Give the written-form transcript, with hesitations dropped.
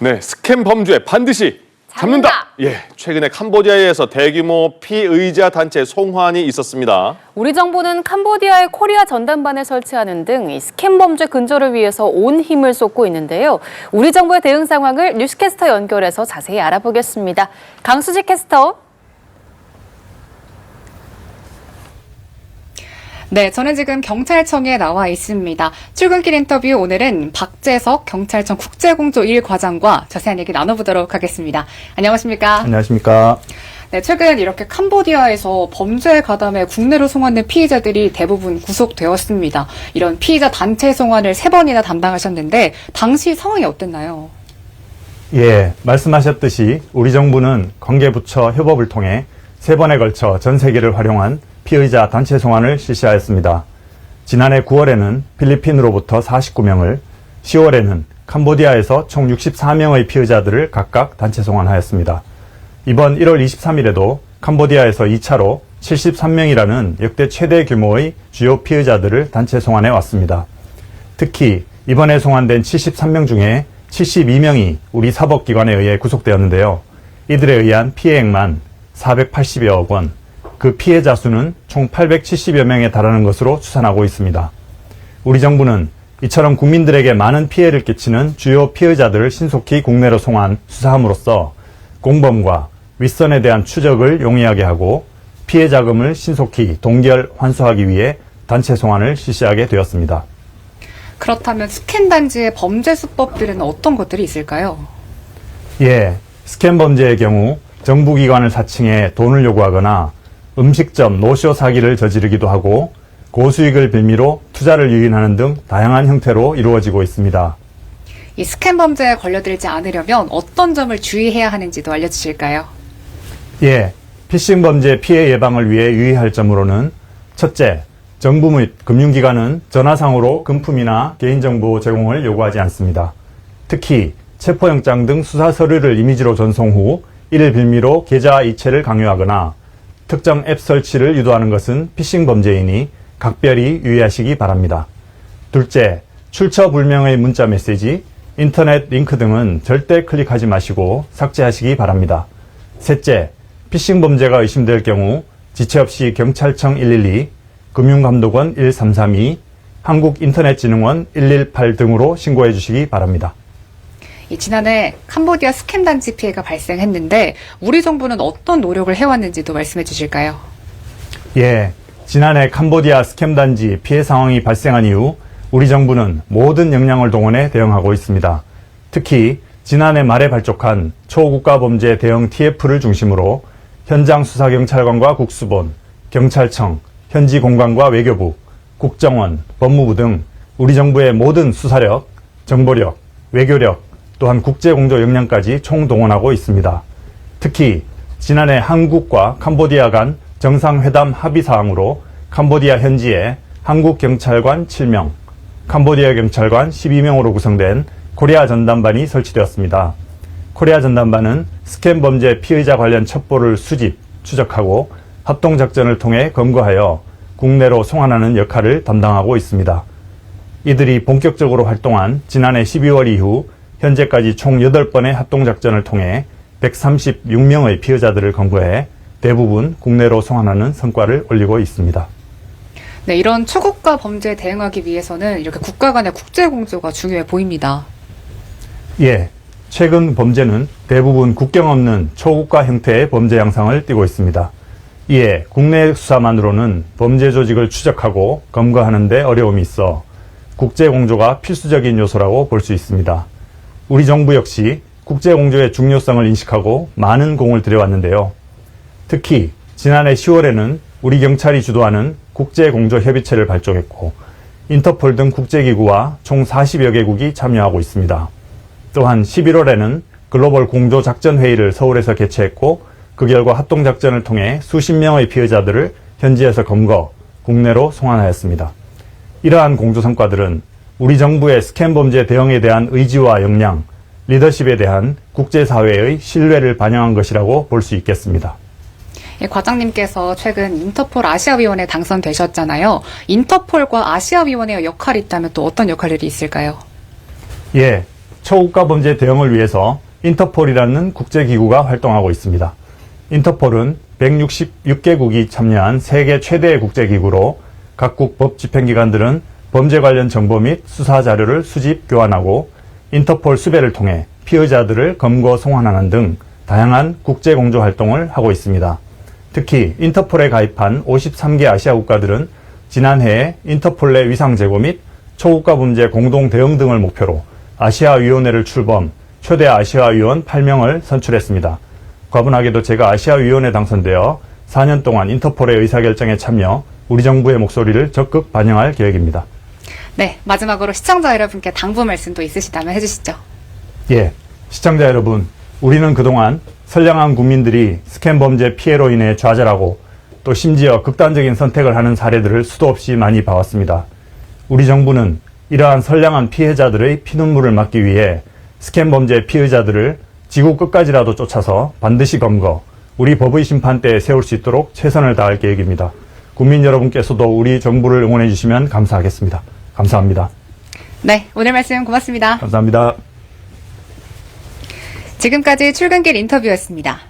네, 스캠 범죄 반드시 잡는다. 예, 최근에 캄보디아에서 대규모 피의자 단체 송환이 있었습니다. 우리 정부는 캄보디아에 코리아 전담반을 설치하는 등 이 스캠 범죄 근절을 위해서 온 힘을 쏟고 있는데요. 우리 정부의 대응 상황을 뉴스캐스터 연결해서 자세히 알아보겠습니다. 강수지 캐스터. 네, 저는 지금 경찰청에 나와 있습니다. 출근길 인터뷰 오늘은 박재석 경찰청 국제공조 1과장과 자세한 얘기 나눠보도록 하겠습니다. 안녕하십니까? 안녕하십니까? 네, 최근 이렇게 캄보디아에서 범죄 가담에 국내로 송환된 피의자들이 대부분 구속되었습니다. 이런 피의자 단체 송환을 3번이나 담당하셨는데 당시 상황이 어땠나요? 예, 말씀하셨듯이 우리 정부는 관계부처 협업을 통해 3번에 걸쳐 전 세계를 활용한 피의자 단체 송환을 실시하였습니다. 지난해 9월에는 필리핀으로부터 49명을, 10월에는 캄보디아에서 총 64명의 피의자들을 각각 단체 송환하였습니다. 이번 1월 23일에도 캄보디아에서 2차로 73명이라는 역대 최대 규모의 주요 피의자들을 단체 송환해 왔습니다. 특히 이번에 송환된 73명 중에 72명이 우리 사법기관에 의해 구속되었는데요. 이들에 의한 피해액만 480여억 원, 그 피해자 수는 총 870여 명에 달하는 것으로 추산하고 있습니다. 우리 정부는 이처럼 국민들에게 많은 피해를 끼치는 주요 피의자들을 신속히 국내로 송환, 수사함으로써 공범과 윗선에 대한 추적을 용이하게 하고 피해 자금을 신속히 동결, 환수하기 위해 단체 송환을 실시하게 되었습니다. 그렇다면 스캔 단지의 범죄 수법들은 어떤 것들이 있을까요? 예, 스캠 범죄의 경우 정부기관을 사칭해 돈을 요구하거나 음식점, 노쇼 사기를 저지르기도 하고 고수익을 빌미로 투자를 유인하는 등 다양한 형태로 이루어지고 있습니다. 이 스캔 범죄에 걸려들지 않으려면 어떤 점을 주의해야 하는지도 알려주실까요? 예, 피싱 범죄 피해 예방을 위해 유의할 점으로는 첫째, 정부 및 금융기관은 전화상으로 금품이나 개인정보 제공을 요구하지 않습니다. 특히 체포영장 등 수사 서류를 이미지로 전송 후 이를 빌미로 계좌 이체를 강요하거나 특정 앱 설치를 유도하는 것은 피싱 범죄이니 각별히 유의하시기 바랍니다. 둘째, 출처 불명의 문자 메시지, 인터넷 링크 등은 절대 클릭하지 마시고 삭제하시기 바랍니다. 셋째, 피싱 범죄가 의심될 경우 지체 없이 경찰청 112, 금융감독원 1332, 한국인터넷진흥원 118 등으로 신고해 주시기 바랍니다. 지난해 캄보디아 스캠 단지 피해가 발생했는데 우리 정부는 어떤 노력을 해왔는지도 말씀해 주실까요? 예, 지난해 캄보디아 스캠 단지 피해 상황이 발생한 이후 우리 정부는 모든 역량을 동원해 대응하고 있습니다. 특히 지난해 말에 발족한 초국가범죄 대응 TF를 중심으로 현장 수사경찰관과 국수본, 경찰청, 현지 공관과 외교부, 국정원, 법무부 등 우리 정부의 모든 수사력, 정보력, 외교력, 또한 국제공조 역량까지 총동원하고 있습니다. 특히 지난해 한국과 캄보디아 간 정상회담 합의사항으로 캄보디아 현지에 한국 경찰관 7명, 캄보디아 경찰관 12명으로 구성된 코리아 전담반이 설치되었습니다. 코리아 전담반은 스캠 범죄 피의자 관련 첩보를 수집, 추적하고 합동작전을 통해 검거하여 국내로 송환하는 역할을 담당하고 있습니다. 이들이 본격적으로 활동한 지난해 12월 이후 현재까지 총 8번의 합동작전을 통해 136명의 피해자들을 검거해 대부분 국내로 송환하는 성과를 올리고 있습니다. 네, 이런 초국가 범죄에 대응하기 위해서는 이렇게 국가 간의 국제공조가 중요해 보입니다. 예, 최근 범죄는 대부분 국경 없는 초국가 형태의 범죄 양상을 띠고 있습니다. 이에 국내 수사만으로는 범죄 조직을 추적하고 검거하는 데 어려움이 있어 국제공조가 필수적인 요소라고 볼 수 있습니다. 우리 정부 역시 국제공조의 중요성을 인식하고 많은 공을 들여왔는데요. 특히 지난해 10월에는 우리 경찰이 주도하는 국제공조협의체를 발족했고 인터폴 등 국제기구와 총 40여 개국이 참여하고 있습니다. 또한 11월에는 글로벌 공조작전회의를 서울에서 개최했고 그 결과 합동작전을 통해 수십 명의 피해자들을 현지에서 검거, 국내로 송환하였습니다. 이러한 공조 성과들은 우리 정부의 스캠 범죄 대응에 대한 의지와 역량, 리더십에 대한 국제사회의 신뢰를 반영한 것이라고 볼 수 있겠습니다. 예, 과장님께서 최근 인터폴 아시아위원회에 당선되셨잖아요. 인터폴과 아시아위원회의 역할이 있다면 또 어떤 역할들이 있을까요? 예, 초국가 범죄 대응을 위해서 인터폴이라는 국제기구가 활동하고 있습니다. 인터폴은 166개국이 참여한 세계 최대의 국제기구로 각국 법 집행기관들은 범죄 관련 정보 및 수사 자료를 수집, 교환하고 인터폴 수배를 통해 피의자들을 검거, 송환하는 등 다양한 국제공조 활동을 하고 있습니다. 특히 인터폴에 가입한 53개 아시아 국가들은 지난해에 인터폴 내 위상 제고 및 초국가 범죄 공동 대응 등을 목표로 아시아위원회를 출범, 초대 아시아위원 8명을 선출했습니다. 과분하게도 제가 아시아위원에 당선되어 4년 동안 인터폴의 의사결정에 참여, 우리 정부의 목소리를 적극 반영할 계획입니다. 네, 마지막으로 시청자 여러분께 당부 말씀도 있으시다면 해주시죠. 예, 시청자 여러분, 우리는 그동안 선량한 국민들이 스캠 범죄 피해로 인해 좌절하고 또 심지어 극단적인 선택을 하는 사례들을 수도 없이 많이 봐왔습니다. 우리 정부는 이러한 선량한 피해자들의 피눈물을 막기 위해 스캠 범죄 피의자들을 지구 끝까지라도 쫓아서 반드시 검거, 우리 법의 심판대에 세울 수 있도록 최선을 다할 계획입니다. 국민 여러분께서도 우리 정부를 응원해 주시면 감사하겠습니다. 감사합니다. 네, 오늘 말씀 고맙습니다. 감사합니다. 지금까지 출근길 인터뷰였습니다.